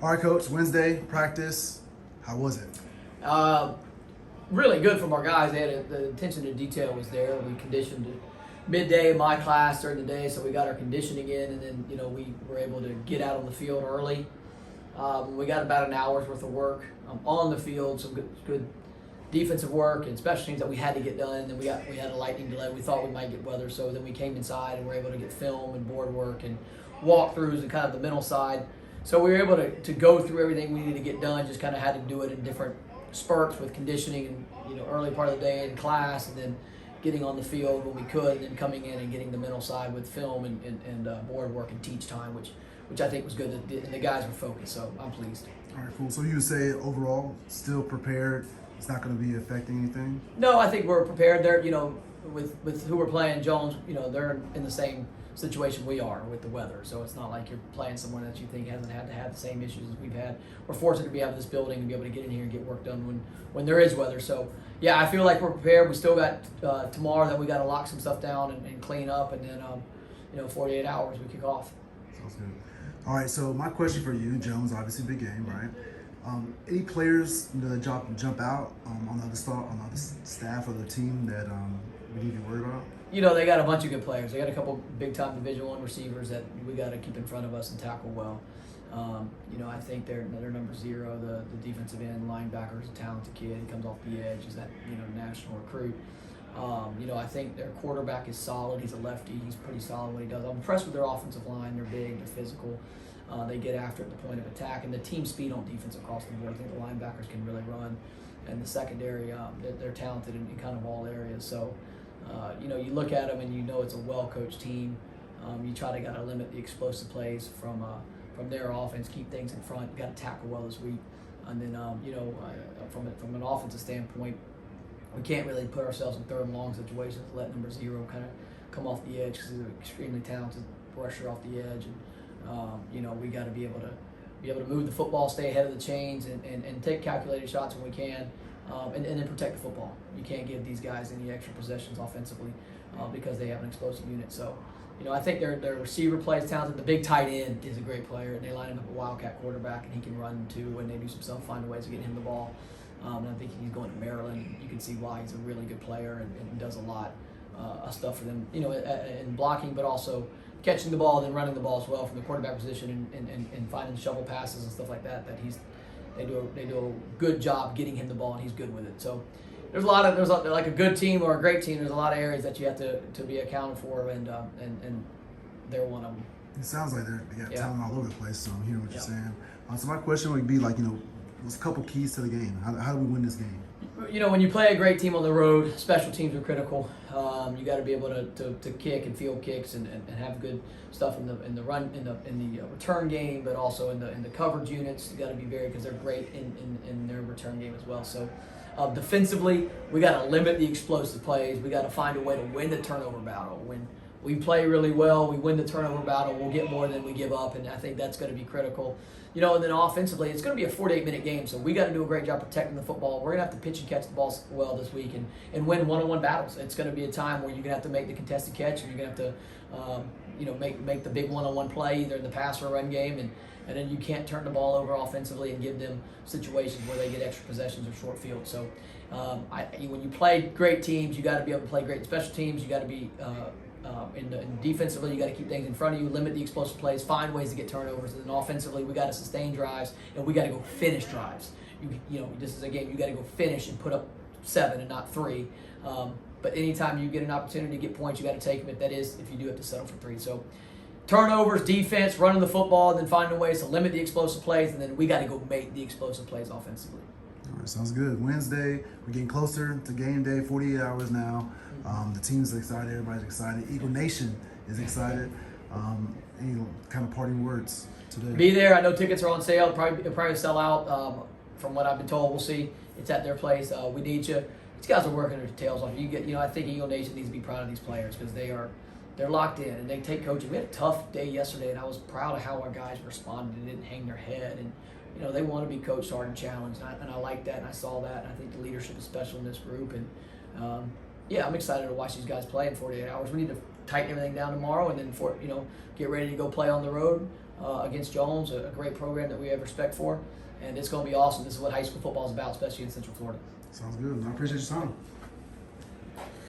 All right, Coach. Wednesday practice. How was it? Uh, Really good from our guys. They had the attention to detail was there. We conditioned midday in my class during the day, so we got our conditioning in, and then we were able to get out on the field early. We got about an hour's worth of work on the field, some good defensive work and special teams that we had to get done. And then we had a lightning delay. We thought we might get weather, so then we came inside and were able to get film and board work and walkthroughs and kind of the mental side. So we were able to go through everything we needed to get done. Just kind of had to do it in different spurts with conditioning and early part of the day in class, and then getting on the field when we could, and then coming in and getting the mental side with film and board work and teach time, which I think was good. And the guys were focused, so I'm pleased. All right, cool. So you would say overall still prepared. It's not going to be affecting anything. No, I think we're prepared. They're with who we're playing, Jones. They're in the same situation we are with the weather, so it's not like you're playing someone that you think hasn't had to have the same issues as we've had. We're fortunate to be out of this building and be able to get in here and get work done when there is weather. So yeah, I feel like we're prepared. We still got tomorrow that we got to lock some stuff down and clean up, and then 48 hours we kick off. Sounds good. All right, so my question for you, Jones, obviously big game, right? Any players that jump out on the other staff or the team that we need to worry about? They got a bunch of good players. They got a couple big-time Division I receivers that we got to keep in front of us and tackle well. I think they're number 0, the defensive end linebacker is a talented kid. He comes off the edge. He's that national recruit. I think their quarterback is solid. He's a lefty. He's pretty solid what he does. I'm impressed with their offensive line. They're big. They're physical. They get after it at the point of attack, and the team speed on defense across the board. I think the linebackers can really run, and the secondary, they're talented in kind of all areas. So, you look at them and it's a well-coached team. You got to limit the explosive plays from their offense, keep things in front. You got to tackle well this week, and then from an offensive standpoint, we can't really put ourselves in third and long situations. Let number 0 kind of come off the edge because he's an extremely talented rusher off the edge, and we got to be able to move the football, stay ahead of the chains, and take calculated shots when we can, and then protect the football. You can't give these guys any extra possessions offensively because they have an explosive unit. So, I think their receiver play is talented. The big tight end is a great player, and they line him up a wildcat quarterback, and he can run too. When they do some stuff, find ways to get him the ball. And I think he's going to Maryland. You can see why he's a really good player and does a lot of stuff for them, in blocking, but also catching the ball and then running the ball as well from the quarterback position and finding shovel passes and stuff like that. They do a good job getting him the ball, and he's good with it. So there's like a good team or a great team. There's a lot of areas that you have to be accounted for, and they're one of them. It sounds like they got talent all over the place. So I'm hearing what you're saying. So my question would be what's a couple keys to the game? How do we win this game? When you play a great team on the road, special teams are critical. You got to be able to kick and field kicks and have good stuff in the return game, but also in the coverage units. You got to be because they're great in their return game as well. So defensively, we got to limit the explosive plays. We got to find a way to win the turnover battle. When we play really well, we win the turnover battle. We'll get more than we give up, and I think that's going to be critical. And then offensively, it's going to be a 48-minute game, so we got to do a great job protecting the football. We're going to have to pitch and catch the ball well this week and win one-on-one battles. It's going to be a time where you're going to have to make the contested catch, or you're going to have to make the big one-on-one play, either in the pass or run game, and then you can't turn the ball over offensively and give them situations where they get extra possessions or short field. So when you play great teams, you got to be able to play great special teams. You got to be defensively, you got to keep things in front of you, limit the explosive plays, find ways to get turnovers, and then offensively, we got to sustain drives, and we got to go finish drives. This is a game you got to go finish and put up 7 and not 3. But anytime you get an opportunity to get points, you got to take them. If you do have to settle for 3. So turnovers, defense, running the football, and then finding ways to limit the explosive plays, and then we got to go make the explosive plays offensively. All right, sounds good. Wednesday, we're getting closer to game day, 48 hours now. The team's excited, everybody's excited. Eagle Nation is excited. Any kind of parting words today? Be there. I know tickets are on sale. It'll probably sell out. From what I've been told, we'll see. It's at their place. We need you. These guys are working their tails off. I think Eagle Nation needs to be proud of these players because they're locked in and they take coaching. We had a tough day yesterday, and I was proud of how our guys responded and didn't hang their head. And they want to be coached hard and challenged, and I like that, and I saw that, and I think the leadership is special in this group. And I'm excited to watch these guys play in 48 hours. We need to tighten everything down tomorrow, and then get ready to go play on the road against Jones, a great program that we have respect for, and it's going to be awesome. This is what high school football is about, especially in Central Florida. Sounds good. I appreciate your time.